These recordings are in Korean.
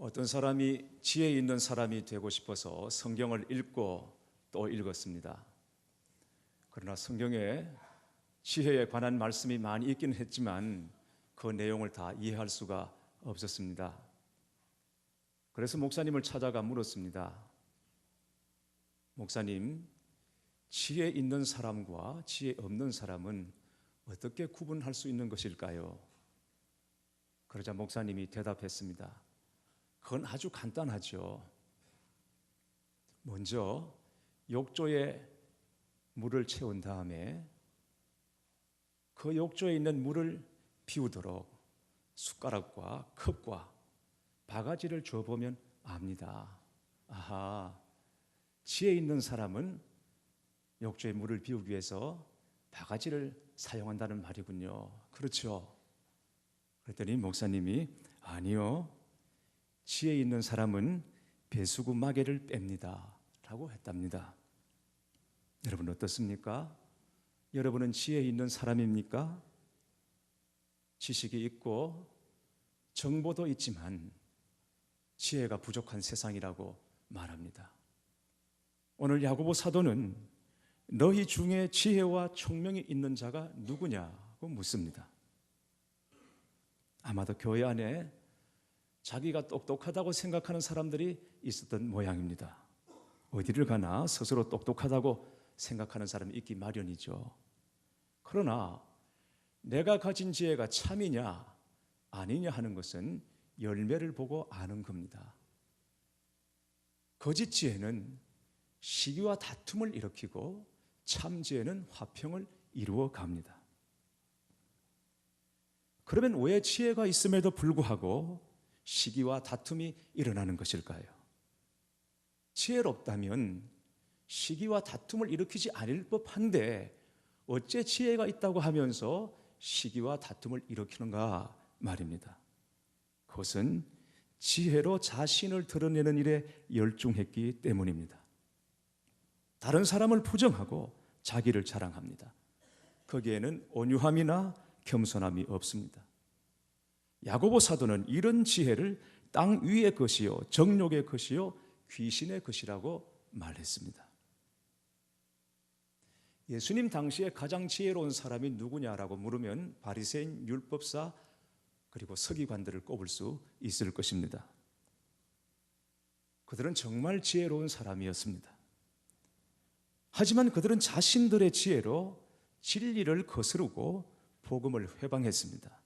어떤 사람이 지혜 있는 사람이 되고 싶어서 성경을 읽고 또 읽었습니다. 그러나 성경에 지혜에 관한 말씀이 많이 있긴 했지만 그 내용을 다 이해할 수가 없었습니다. 그래서 목사님을 찾아가 물었습니다. 목사님, 지혜 있는 사람과 지혜 없는 사람은 어떻게 구분할 수 있는 것일까요? 그러자 목사님이 대답했습니다. 그건 아주 간단하죠. 먼저 욕조에 물을 채운 다음에 그 욕조에 있는 물을 비우도록 숟가락과 컵과 바가지를 줘보면 압니다. 아하, 지혜 있는 사람은 욕조에 물을 비우기 위해서 바가지를 사용한다는 말이군요. 그렇죠? 그랬더니 목사님이 아니요, 지혜 있는 사람은 배수구 마개를 뺍니다 라고 했답니다. 여러분 어떻습니까? 여러분은 지혜 있는 사람입니까? 지식이 있고 정보도 있지만 지혜가 부족한 세상이라고 말합니다. 오늘 야고보 사도는 너희 중에 지혜와 총명이 있는 자가 누구냐고 묻습니다. 아마도 교회 안에 자기가 똑똑하다고 생각하는 사람들이 있었던 모양입니다. 어디를 가나 스스로 똑똑하다고 생각하는 사람이 있기 마련이죠. 그러나 내가 가진 지혜가 참이냐 아니냐 하는 것은 열매를 보고 아는 겁니다. 거짓 지혜는 시기와 다툼을 일으키고 참 지혜는 화평을 이루어 갑니다. 그러면 왜 지혜가 있음에도 불구하고 시기와 다툼이 일어나는 것일까요? 지혜롭다면 시기와 다툼을 일으키지 않을 법한데 어째 지혜가 있다고 하면서 시기와 다툼을 일으키는가 말입니다. 그것은 지혜로 자신을 드러내는 일에 열중했기 때문입니다. 다른 사람을 부정하고 자기를 자랑합니다. 거기에는 온유함이나 겸손함이 없습니다. 야고보 사도는 이런 지혜를 땅 위의 것이요 정욕의 것이요 귀신의 것이라고 말했습니다. 예수님 당시에 가장 지혜로운 사람이 누구냐라고 물으면 바리새인, 율법사 그리고 서기관들을 꼽을 수 있을 것입니다. 그들은 정말 지혜로운 사람이었습니다. 하지만 그들은 자신들의 지혜로 진리를 거스르고 복음을 회방했습니다.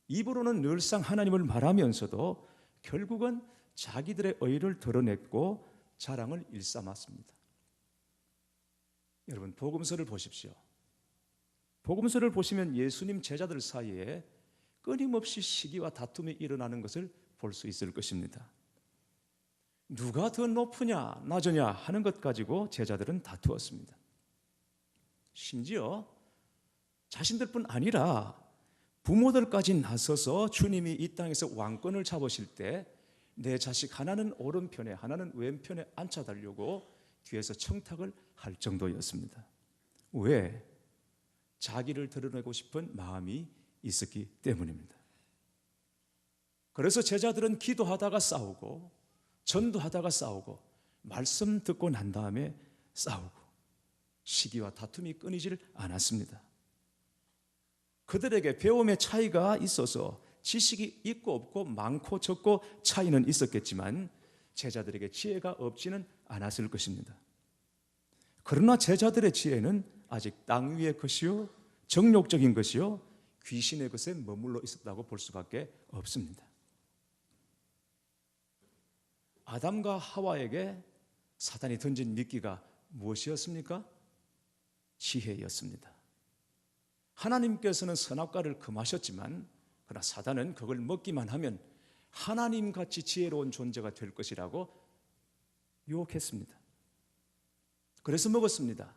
입으로는 늘상 하나님을 말하면서도 결국은 자기들의 의를 드러냈고 자랑을 일삼았습니다. 여러분 복음서를 보십시오. 복음서를 보시면 예수님 제자들 사이에 끊임없이 시기와 다툼이 일어나는 것을 볼 수 있을 것입니다. 누가 더 높으냐 낮으냐 하는 것 가지고 제자들은 다투었습니다. 심지어 자신들뿐 아니라 부모들까지 나서서 주님이 이 땅에서 왕권을 잡으실 때 내 자식 하나는 오른편에 하나는 왼편에 앉혀달라고 뒤에서 청탁을 할 정도였습니다. 왜? 자기를 드러내고 싶은 마음이 있었기 때문입니다. 그래서 제자들은 기도하다가 싸우고 전도하다가 싸우고 말씀 듣고 난 다음에 싸우고 시기와 다툼이 끊이질 않았습니다. 그들에게 배움의 차이가 있어서 지식이 있고 없고 많고 적고 차이는 있었겠지만 제자들에게 지혜가 없지는 않았을 것입니다. 그러나 제자들의 지혜는 아직 땅 위의 것이요 정욕적인 것이요 귀신의 것에 머물러 있었다고 볼 수밖에 없습니다. 아담과 하와에게 사단이 던진 미끼가 무엇이었습니까? 지혜였습니다. 하나님께서는 선악과를 금하셨지만 그러나 사단은 그걸 먹기만 하면 하나님같이 지혜로운 존재가 될 것이라고 유혹했습니다. 그래서 먹었습니다.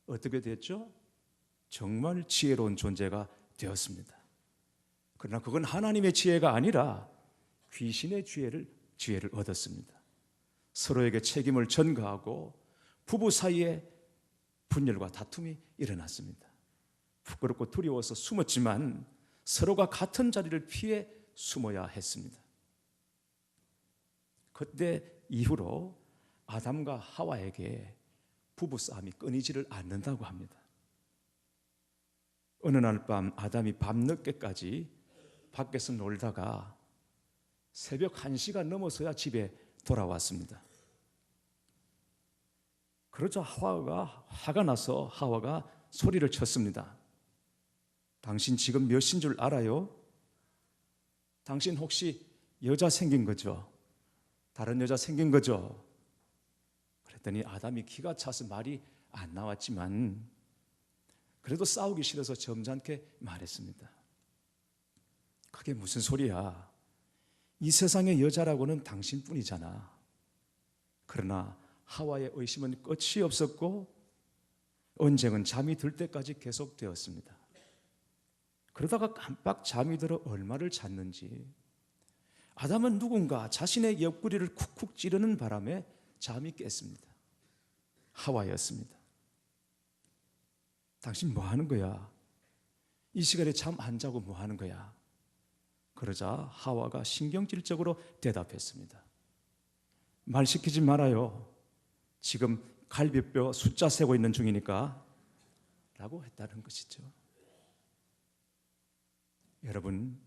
어떻게 됐죠? 정말 지혜로운 존재가 되었습니다. 그러나 그건 하나님의 지혜가 아니라 귀신의 지혜를 얻었습니다. 서로에게 책임을 전가하고 부부 사이에 분열과 다툼이 일어났습니다. 부끄럽고 두려워서 숨었지만 서로가 같은 자리를 피해 숨어야 했습니다. 그때 이후로 아담과 하와에게 부부싸움이 끊이지를 않는다고 합니다. 어느 날 밤 아담이 밤늦게까지 밖에서 놀다가 새벽 1시가 넘어서야 집에 돌아왔습니다. 그러자 하와가 화가 나서 하와가 소리를 쳤습니다. 당신 지금 몇 시인 줄 알아요? 당신 혹시 여자 생긴 거죠? 다른 여자 생긴 거죠? 그랬더니 아담이 기가 차서 말이 안 나왔지만 그래도 싸우기 싫어서 점잖게 말했습니다. 그게 무슨 소리야? 이 세상의 여자라고는 당신뿐이잖아. 그러나 하와의 의심은 끝이 없었고 언쟁은 잠이 들 때까지 계속되었습니다. 그러다가 깜빡 잠이 들어 얼마를 잤는지 아담은 누군가 자신의 옆구리를 쿡쿡 찌르는 바람에 잠이 깼습니다. 하와였습니다. 당신 뭐 하는 거야? 이 시간에 잠 안 자고 뭐 하는 거야? 그러자 하와가 신경질적으로 대답했습니다. 말 시키지 말아요. 지금 갈비뼈 숫자 세고 있는 중이니까 라고 했다는 것이죠. 여러분,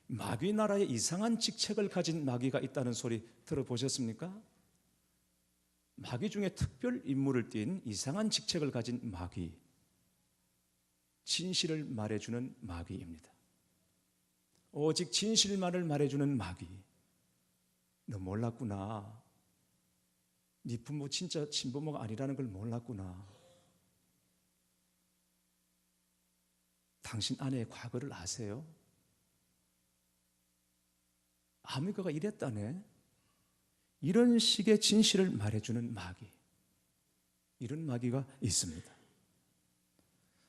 마귀 나라에 이상한 직책을 가진 마귀가 있다는 소리 들어보셨습니까? 마귀 중에 특별 임무를 띈 이상한 직책을 가진 마귀, 진실을 말해주는 마귀입니다. 오직 진실만을 말해주는 마귀. 너 몰랐구나. 네 부모 진짜 친부모가 아니라는 걸 몰랐구나. 당신 아내의 과거를 아세요? 아미가가 이랬다네. 이런 식의 진실을 말해주는 마귀. 이런 마귀가 있습니다.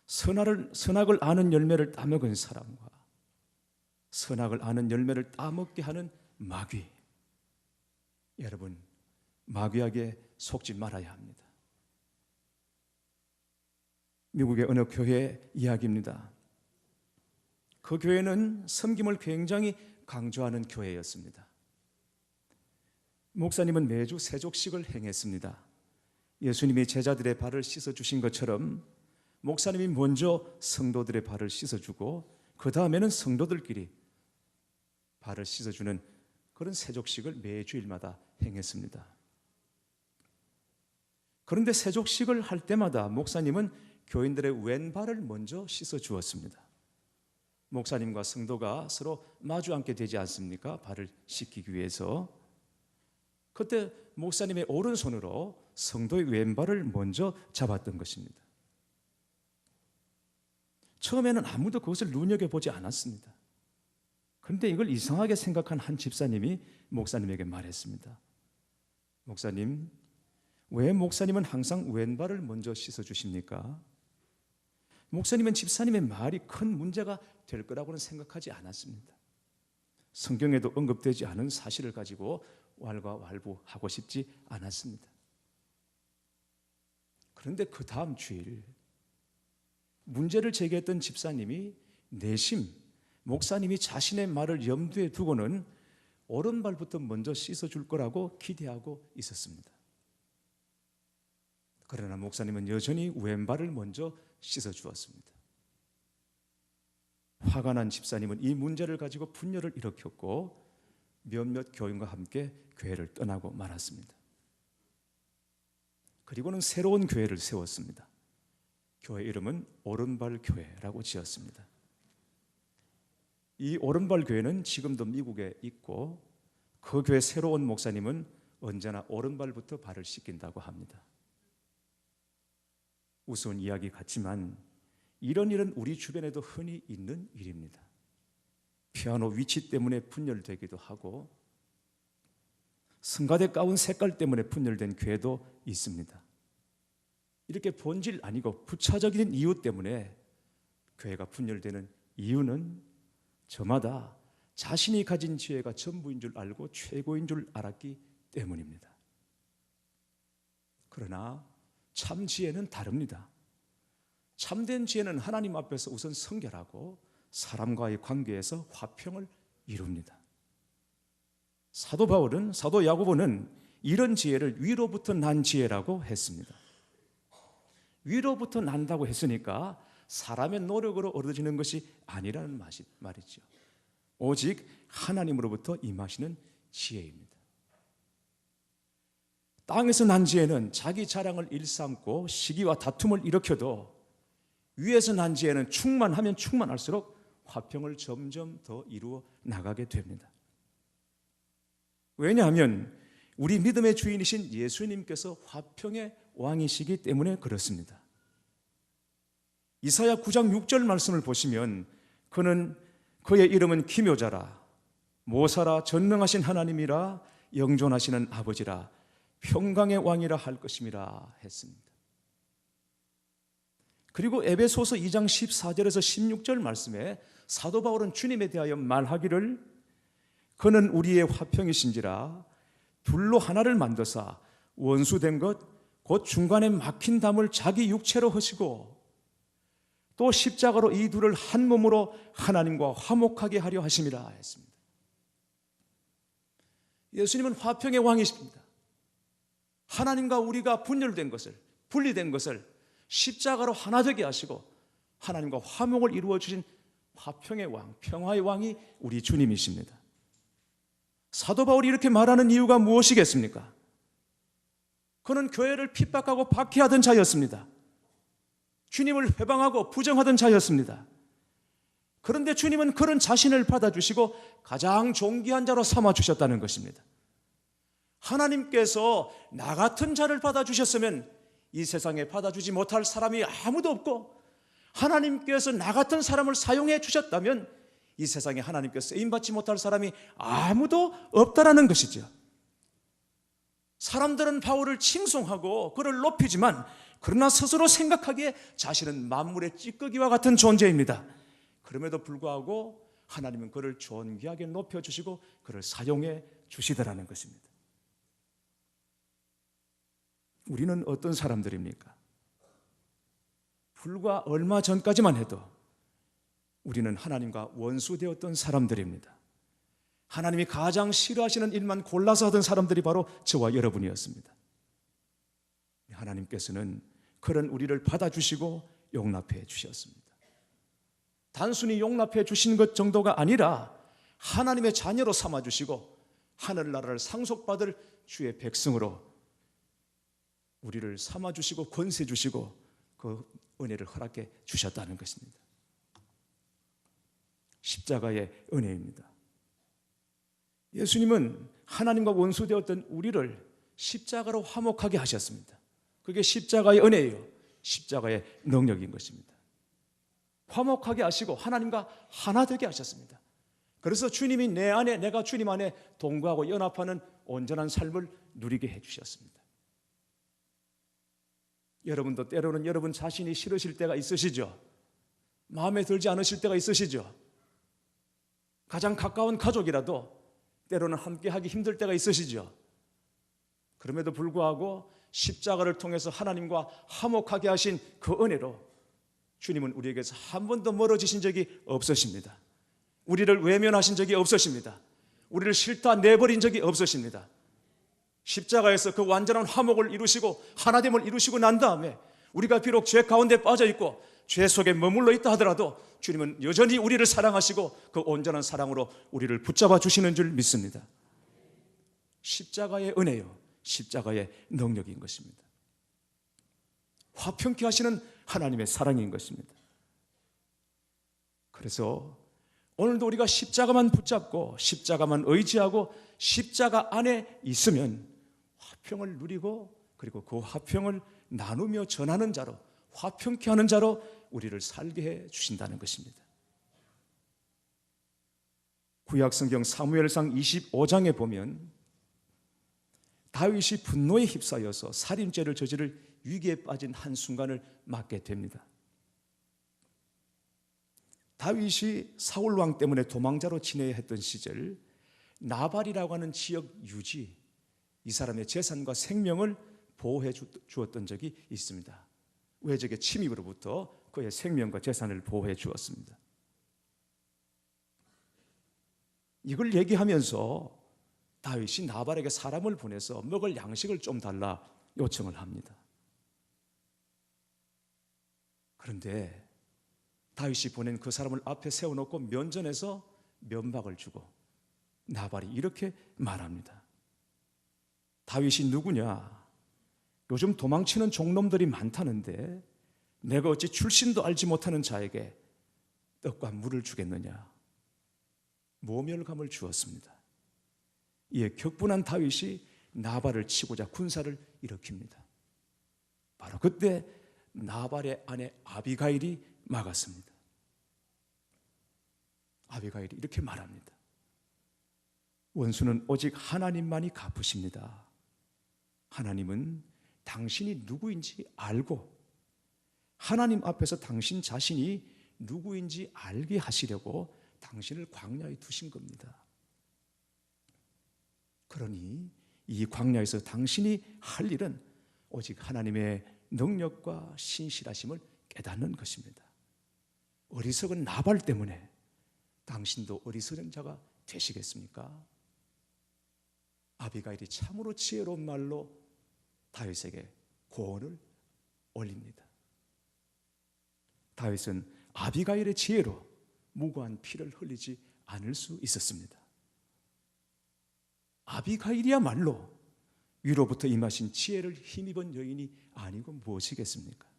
선악을 아는 열매를 따먹은 사람과 선악을 아는 열매를 따먹게 하는 마귀. 여러분, 마귀에게 속지 말아야 합니다. 미국의 어느 교회 이야기입니다. 그 교회는 섬김을 굉장히 강조하는 교회였습니다. 목사님은 매주 세족식을 행했습니다. 예수님이 제자들의 발을 씻어주신 것처럼 목사님이 먼저 성도들의 발을 씻어주고 그 다음에는 성도들끼리 발을 씻어주는 그런 세족식을 매주일마다 행했습니다. 그런데 세족식을 할 때마다 목사님은 교인들의 왼발을 먼저 씻어주었습니다. 목사님과 성도가 서로 마주 앉게 되지 않습니까? 발을 씻기기 위해서. 그때 목사님의 오른손으로 성도의 왼발을 먼저 잡았던 것입니다. 처음에는 아무도 그것을 눈여겨보지 않았습니다. 그런데 이걸 이상하게 생각한 한 집사님이 목사님에게 말했습니다. 목사님, 왜 목사님은 항상 왼발을 먼저 씻어주십니까? 목사님은 집사님의 말이 큰 문제가 될 거라고는 생각하지 않았습니다. 성경에도 언급되지 않은 사실을 가지고 왈가왈부하고 싶지 않았습니다. 그런데 그 다음 주일 문제를 제기했던 집사님이 내심 목사님이 자신의 말을 염두에 두고는 오른발부터 먼저 씻어줄 거라고 기대하고 있었습니다. 그러나 목사님은 여전히 왼발을 먼저 씻어주었습니다. 화가 난 집사님은 이 문제를 가지고 분열을 일으켰고 몇몇 교인과 함께 교회를 떠나고 말았습니다. 그리고는 새로운 교회를 세웠습니다. 교회 이름은 오른발 교회라고 지었습니다. 이 오른발 교회는 지금도 미국에 있고 그 교회 새로운 목사님은 언제나 오른발부터 발을 씻긴다고 합니다. 우스운 이야기 같지만 이런 일은 우리 주변에도 흔히 있는 일입니다. 피아노 위치 때문에 분열되기도 하고 성가대 가운 색깔 때문에 분열된 교회도 있습니다. 이렇게 본질 아니고 부차적인 이유 때문에 교회가 분열되는 이유는 저마다 자신이 가진 지혜가 전부인 줄 알고 최고인 줄 알았기 때문입니다. 그러나 참 지혜는 다릅니다. 참된 지혜는 하나님 앞에서 우선 성결하고 사람과의 관계에서 화평을 이룹니다. 사도 바울은, 사도 야고보는 이런 지혜를 위로부터 난 지혜라고 했습니다. 위로부터 난다고 했으니까 사람의 노력으로 얻어지는 것이 아니라는 말이죠. 오직 하나님으로부터 임하시는 지혜입니다. 땅에서 난 지혜는 자기 자랑을 일삼고 시기와 다툼을 일으켜도, 위에서 난 지혜는 충만하면 충만할수록 화평을 점점 더 이루어 나가게 됩니다. 왜냐하면 우리 믿음의 주인이신 예수님께서 화평의 왕이시기 때문에 그렇습니다. 이사야 9장 6절 말씀을 보시면, 그의 이름은 기묘자라, 모사라, 전능하신 하나님이라, 영존하시는 아버지라, 평강의 왕이라 할 것임이라 했습니다. 그리고 에베소서 2장 14절에서 16절 말씀에 사도 바울은 주님에 대하여 말하기를, 그는 우리의 화평이신지라, 둘로 하나를 만드사 원수된 것 곧 중간에 막힌 담을 자기 육체로 하시고, 또 십자가로 이 둘을 한 몸으로 하나님과 화목하게 하려 하심이라 했습니다. 예수님은 화평의 왕이십니다. 하나님과 우리가 분열된 것을, 분리된 것을 십자가로 하나 되게 하시고 하나님과 화목을 이루어 주신 화평의 왕, 평화의 왕이 우리 주님이십니다. 사도 바울이 이렇게 말하는 이유가 무엇이겠습니까? 그는 교회를 핍박하고 박해하던 자였습니다. 주님을 회방하고 부정하던 자였습니다. 그런데 주님은 그런 자신을 받아주시고 가장 존귀한 자로 삼아주셨다는 것입니다. 하나님께서 나 같은 자를 받아주셨으면 이 세상에 받아주지 못할 사람이 아무도 없고, 하나님께서 나 같은 사람을 사용해 주셨다면 이 세상에 하나님께서 쓰임받지 못할 사람이 아무도 없다라는 것이죠. 사람들은 바울을 칭송하고 그를 높이지만, 그러나 스스로 생각하기에 자신은 만물의 찌꺼기와 같은 존재입니다. 그럼에도 불구하고 하나님은 그를 존귀하게 높여주시고 그를 사용해 주시더라는 것입니다. 우리는 어떤 사람들입니까? 불과 얼마 전까지만 해도 우리는 하나님과 원수되었던 사람들입니다. 하나님이 가장 싫어하시는 일만 골라서 하던 사람들이 바로 저와 여러분이었습니다. 하나님께서는 그런 우리를 받아주시고 용납해 주셨습니다. 단순히 용납해 주신 것 정도가 아니라 하나님의 자녀로 삼아주시고 하늘나라를 상속받을 주의 백성으로 우리를 삼아주시고 권세 주시고 그 은혜를 허락해 주셨다는 것입니다. 십자가의 은혜입니다. 예수님은 하나님과 원수되었던 우리를 십자가로 화목하게 하셨습니다. 그게 십자가의 은혜예요. 십자가의 능력인 것입니다. 화목하게 하시고 하나님과 하나 되게 하셨습니다. 그래서 주님이 내 안에, 내가 주님 안에 동거하고 연합하는 온전한 삶을 누리게 해주셨습니다. 여러분도 때로는 여러분 자신이 싫으실 때가 있으시죠? 마음에 들지 않으실 때가 있으시죠? 가장 가까운 가족이라도 때로는 함께하기 힘들 때가 있으시죠? 그럼에도 불구하고 십자가를 통해서 하나님과 화목하게 하신 그 은혜로 주님은 우리에게서 한 번도 멀어지신 적이 없으십니다. 우리를 외면하신 적이 없으십니다. 우리를 싫다 내버린 적이 없으십니다. 십자가에서 그 완전한 화목을 이루시고 하나됨을 이루시고 난 다음에 우리가 비록 죄 가운데 빠져 있고 죄 속에 머물러 있다 하더라도 주님은 여전히 우리를 사랑하시고 그 온전한 사랑으로 우리를 붙잡아 주시는 줄 믿습니다. 십자가의 은혜요, 십자가의 능력인 것입니다. 화평케 하시는 하나님의 사랑인 것입니다. 그래서 오늘도 우리가 십자가만 붙잡고 십자가만 의지하고 십자가 안에 있으면 화평을 누리고, 그리고 그 화평을 나누며 전하는 자로, 화평케 하는 자로 우리를 살게 해 주신다는 것입니다. 구약성경 사무엘상 25장에 보면 다윗이 분노에 휩싸여서 살인죄를 저지를 위기에 빠진 한순간을 맞게 됩니다. 다윗이 사울 왕 때문에 도망자로 지내야 했던 시절, 나발이라고 하는 지역 유지, 이 사람의 재산과 생명을 보호해 주었던 적이 있습니다. 외적의 침입으로부터 그의 생명과 재산을 보호해 주었습니다. 이걸 얘기하면서 다윗이 나발에게 사람을 보내서 먹을 양식을 좀 달라 요청을 합니다. 그런데 다윗이 보낸 그 사람을 앞에 세워놓고 면전에서 면박을 주고 나발이 이렇게 말합니다. 다윗이 누구냐? 요즘 도망치는 종놈들이 많다는데 내가 어찌 출신도 알지 못하는 자에게 떡과 물을 주겠느냐? 모멸감을 주었습니다. 이에 격분한 다윗이 나발을 치고자 군사를 일으킵니다. 바로 그때 나발의 아내 아비가일이 막았습니다. 아비가일이 이렇게 말합니다. 원수는 오직 하나님만이 갚으십니다. 하나님은 당신이 누구인지 알고 하나님 앞에서 당신 자신이 누구인지 알게 하시려고 당신을 광야에 두신 겁니다. 그러니 이 광야에서 당신이 할 일은 오직 하나님의 능력과 신실하심을 깨닫는 것입니다. 어리석은 나발 때문에 당신도 어리석은 자가 되시겠습니까? 아비가일이 참으로 지혜로운 말로 다윗에게 고언을 올립니다. 다윗은 아비가일의 지혜로 무고한 피를 흘리지 않을 수 있었습니다. 아비가일이야말로 위로부터 임하신 지혜를 힘입은 여인이 아니고 무엇이겠습니까?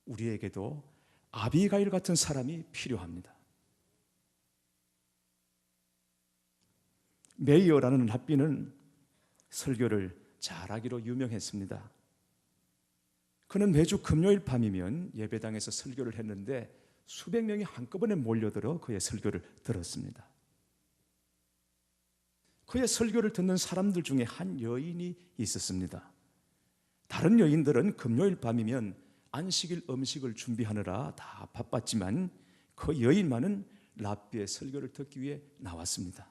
우리에게도 아비가일 같은 사람이 필요합니다. 메이어라는 랍비는 설교를 잘하기로 유명했습니다. 그는 매주 금요일 밤이면 예배당에서 설교를 했는데 수백 명이 한꺼번에 몰려들어 그의 설교를 들었습니다. 그의 설교를 듣는 사람들 중에 한 여인이 있었습니다. 다른 여인들은 금요일 밤이면 안식일 음식을 준비하느라 다 바빴지만 그 여인만은 랍비의 설교를 듣기 위해 나왔습니다.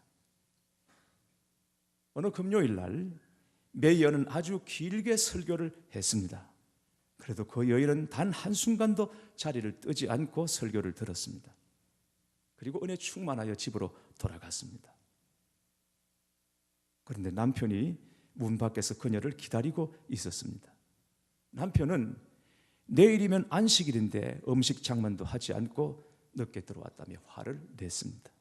어느 금요일 날 메이어는 아주 길게 설교를 했습니다. 그래도 그 여인은 단 한순간도 자리를 뜨지 않고 설교를 들었습니다. 그리고 은혜 충만하여 집으로 돌아갔습니다. 그런데 남편이 문 밖에서 그녀를 기다리고 있었습니다. 남편은 내일이면 안식일인데 음식 장만도 하지 않고 늦게 들어왔다며 화를 냈습니다.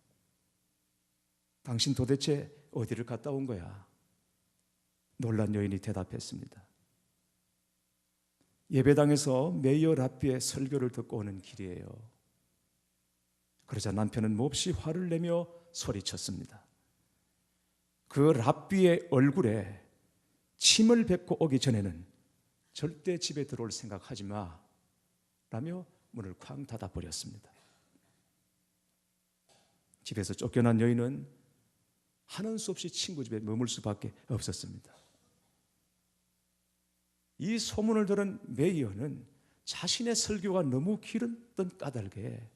당신 도대체 어디를 갔다 온 거야? 놀란 여인이 대답했습니다. 예배당에서 메이어 랍비의 설교를 듣고 오는 길이에요. 그러자 남편은 몹시 화를 내며 소리쳤습니다. 그 랍비의 얼굴에 침을 뱉고 오기 전에는 절대 집에 들어올 생각하지 마 라며 문을 쾅 닫아버렸습니다. 집에서 쫓겨난 여인은 하는 수 없이 친구 집에 머물 수밖에 없었습니다. 이 소문을 들은 메이어는 자신의 설교가 너무 길었던 까닭에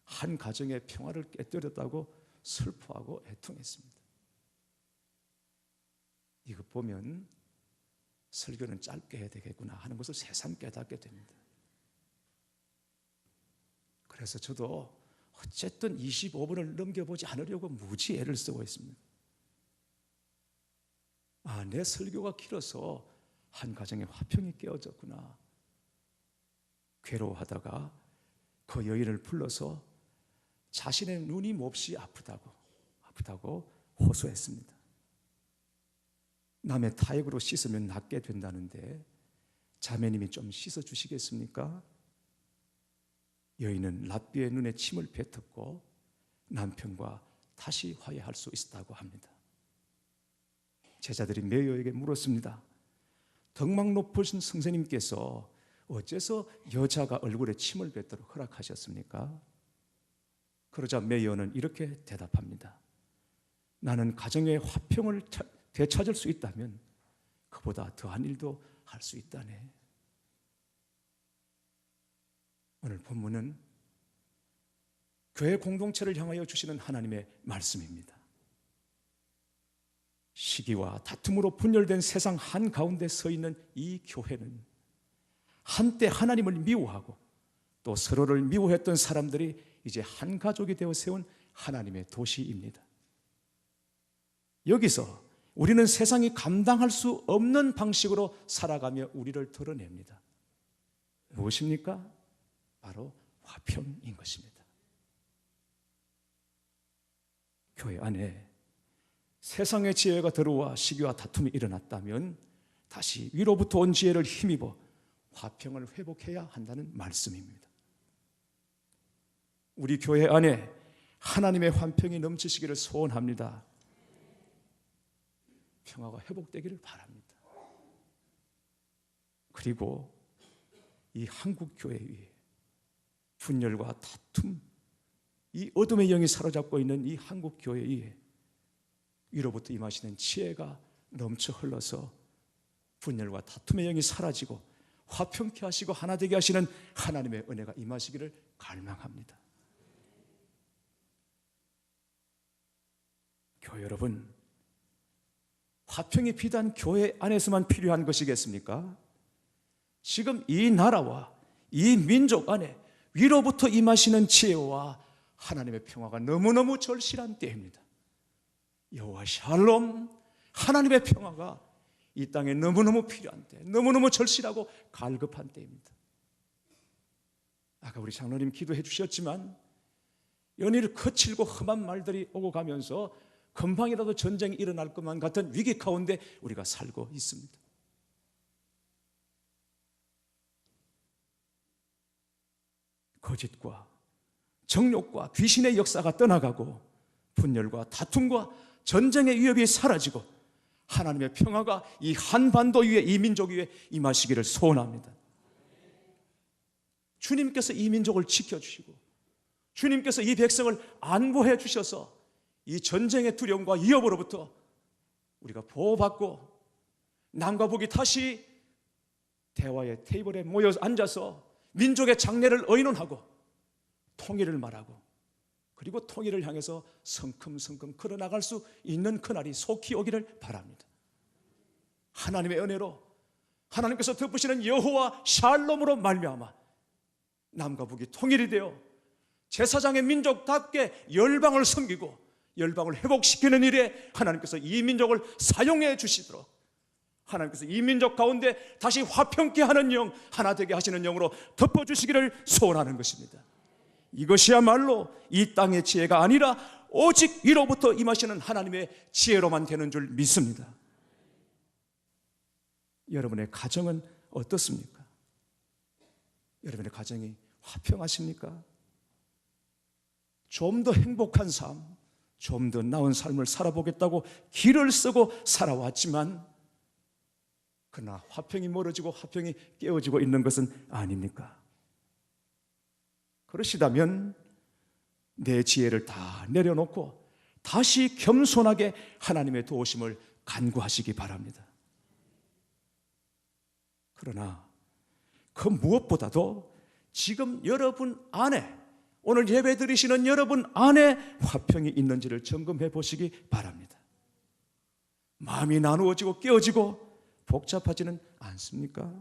한 가정의 평화를 깨뜨렸다고 슬퍼하고 애통했습니다. 이거 보면 설교는 짧게 해야 되겠구나 하는 것을 새삼 깨닫게 됩니다. 그래서 저도 어쨌든 25분을 넘겨보지 않으려고 무지 애를 쓰고 있습니다. 내 설교가 길어서 한 가정의 화평이 깨어졌구나. 괴로워하다가 그 여인을 불러서 자신의 눈이 몹시 아프다고 호소했습니다. 남의 타액으로 씻으면 낫게 된다는데 자매님이 좀 씻어주시겠습니까? 여인은 랍비의 눈에 침을 뱉었고 남편과 다시 화해할 수 있었다고 합니다. 제자들이 메이어에게 물었습니다. 덕망 높으신 선생님께서 어째서 여자가 얼굴에 침을 뱉도록 허락하셨습니까? 그러자 메이어는 이렇게 대답합니다. 나는 가정의 화평을 되찾을 수 있다면 그보다 더한 일도 할 수 있다네. 오늘 본문은 교회 공동체를 향하여 주시는 하나님의 말씀입니다. 시기와 다툼으로 분열된 세상 한가운데 서 있는 이 교회는 한때 하나님을 미워하고 또 서로를 미워했던 사람들이 이제 한 가족이 되어 세운 하나님의 도시입니다. 여기서 우리는 세상이 감당할 수 없는 방식으로 살아가며 우리를 드러냅니다. 무엇입니까? 바로 화평인 것입니다. 교회 안에 세상의 지혜가 들어와 시기와 다툼이 일어났다면 다시 위로부터 온 지혜를 힘입어 화평을 회복해야 한다는 말씀입니다. 우리 교회 안에 하나님의 화평이 넘치시기를 소원합니다. 평화가 회복되기를 바랍니다. 그리고 이 한국 교회 위에 분열과 다툼, 이 어둠의 영이 사로잡고 있는 이 한국 교회 위에 위로부터 임하시는 지혜가 넘쳐 흘러서 분열과 다툼의 영이 사라지고 화평케 하시고 하나 되게 하시는 하나님의 은혜가 임하시기를 갈망합니다. 교회 여러분, 화평이 비단 교회 안에서만 필요한 것이겠습니까? 지금 이 나라와 이 민족 안에 위로부터 임하시는 지혜와 하나님의 평화가 너무너무 절실한 때입니다. 여호와 샬롬, 하나님의 평화가 이 땅에 너무너무 필요한 때, 너무너무 절실하고 갈급한 때입니다. 아까 우리 장로님 기도해 주셨지만 연일 거칠고 험한 말들이 오고 가면서 금방이라도 전쟁이 일어날 것만 같은 위기 가운데 우리가 살고 있습니다. 거짓과 정욕과 귀신의 역사가 떠나가고 분열과 다툼과 전쟁의 위협이 사라지고 하나님의 평화가 이 한반도 위에, 이 민족 위에 임하시기를 소원합니다. 주님께서 이 민족을 지켜주시고 주님께서 이 백성을 안보해 주셔서 이 전쟁의 두려움과 위협으로부터 우리가 보호받고 남과 북이 다시 대화의 테이블에 모여 앉아서 민족의 장래를 의논하고 통일을 말하고 그리고 통일을 향해서 성큼성큼 걸어나갈 수 있는 그날이 속히 오기를 바랍니다. 하나님의 은혜로 하나님께서 덮으시는 여호와 샬롬으로 말미암아 남과 북이 통일이 되어 제사장의 민족답게 열방을 섬기고 열방을 회복시키는 일에 하나님께서 이 민족을 사용해 주시도록 하나님께서 이 민족 가운데 다시 화평케 하는 영, 하나 되게 하시는 영으로 덮어주시기를 소원하는 것입니다. 이것이야말로 이 땅의 지혜가 아니라 오직 위로부터 임하시는 하나님의 지혜로만 되는 줄 믿습니다. 여러분의 가정은 어떻습니까? 여러분의 가정이 화평하십니까? 좀 더 행복한 삶, 좀 더 나은 삶을 살아보겠다고 길을 쓰고 살아왔지만 그러나 화평이 멀어지고 화평이 깨어지고 있는 것은 아닙니까? 그러시다면 내 지혜를 다 내려놓고 다시 겸손하게 하나님의 도우심을 간구하시기 바랍니다. 그러나 그 무엇보다도 지금 여러분 안에, 오늘 예배 드리시는 여러분 안에 화평이 있는지를 점검해 보시기 바랍니다. 마음이 나누어지고 깨어지고 복잡하지는 않습니까?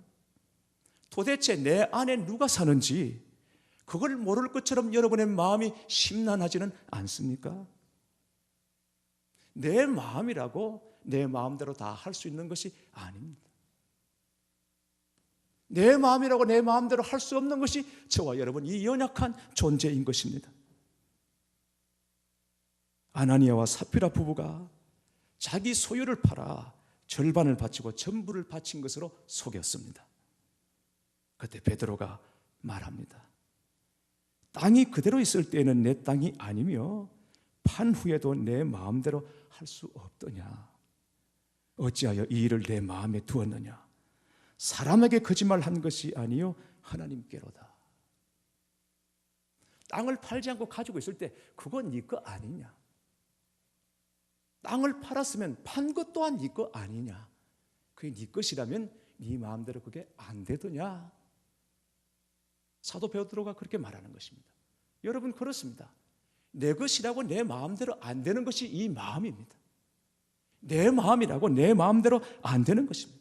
도대체 내 안에 누가 사는지 그걸 모를 것처럼 여러분의 마음이 심란하지는 않습니까? 내 마음이라고 내 마음대로 다 할 수 있는 것이 아닙니다. 내 마음이라고 내 마음대로 할 수 없는 것이 저와 여러분 이 연약한 존재인 것입니다. 아나니아와 사피라 부부가 자기 소유를 팔아 절반을 바치고 전부를 바친 것으로 속였습니다. 그때 베드로가 말합니다. 땅이 그대로 있을 때에는 내 땅이 아니며 판 후에도 내 마음대로 할 수 없더냐. 어찌하여 이 일을 내 마음에 두었느냐. 사람에게 거짓말한 것이 아니요 하나님께로다. 땅을 팔지 않고 가지고 있을 때 그건 네 거 아니냐. 땅을 팔았으면 판 것 또한 네 거 아니냐. 그게 네 것이라면 네 마음대로 그게 안 되더냐. 사도 베드로가 그렇게 말하는 것입니다. 여러분 그렇습니다. 내 것이라고 내 마음대로 안 되는 것이 이 마음입니다. 내 마음이라고 내 마음대로 안 되는 것입니다.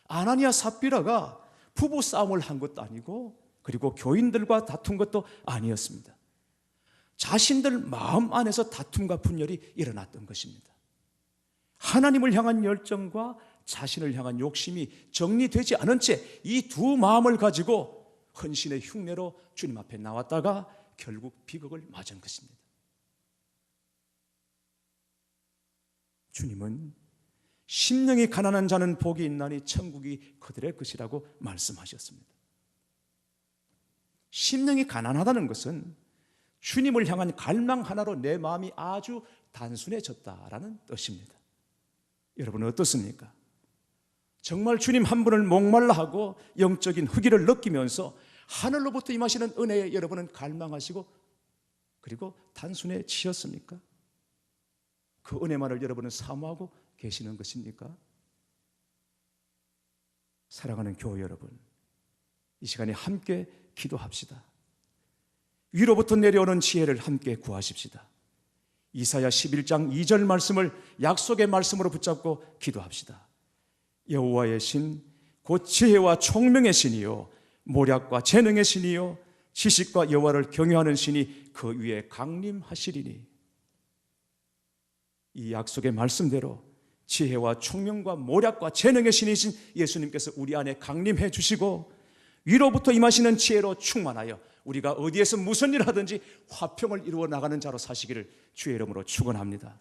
아나니아 삽비라가 부부 싸움을 한 것도 아니고 그리고 교인들과 다툰 것도 아니었습니다. 자신들 마음 안에서 다툼과 분열이 일어났던 것입니다. 하나님을 향한 열정과 자신을 향한 욕심이 정리되지 않은 채 이 두 마음을 가지고 헌신의 흉내로 주님 앞에 나왔다가 결국 비극을 맞은 것입니다. 주님은 심령이 가난한 자는 복이 있나니 천국이 그들의 것이라고 말씀하셨습니다. 심령이 가난하다는 것은 주님을 향한 갈망 하나로 내 마음이 아주 단순해졌다라는 뜻입니다. 여러분은 어떻습니까? 정말 주님 한 분을 목말라 하고 영적인 허기를 느끼면서 하늘로부터 임하시는 은혜에 여러분은 갈망하시고 그리고 단순해지셨습니까? 그 은혜만을 여러분은 사모하고 계시는 것입니까? 사랑하는 교회 여러분, 이 시간에 함께 기도합시다. 위로부터 내려오는 지혜를 함께 구하십시다. 이사야 11장 2절 말씀을 약속의 말씀으로 붙잡고 기도합시다. 여호와의 신, 곧 지혜와 총명의 신이요 모략과 재능의 신이요 지식과 여호와를 경외하는 신이 그 위에 강림하시리니. 이 약속의 말씀대로 지혜와 총명과 모략과 재능의 신이신 예수님께서 우리 안에 강림해 주시고 위로부터 임하시는 지혜로 충만하여 우리가 어디에서 무슨 일을 하든지 화평을 이루어 나가는 자로 사시기를 주의 이름으로 축원합니다.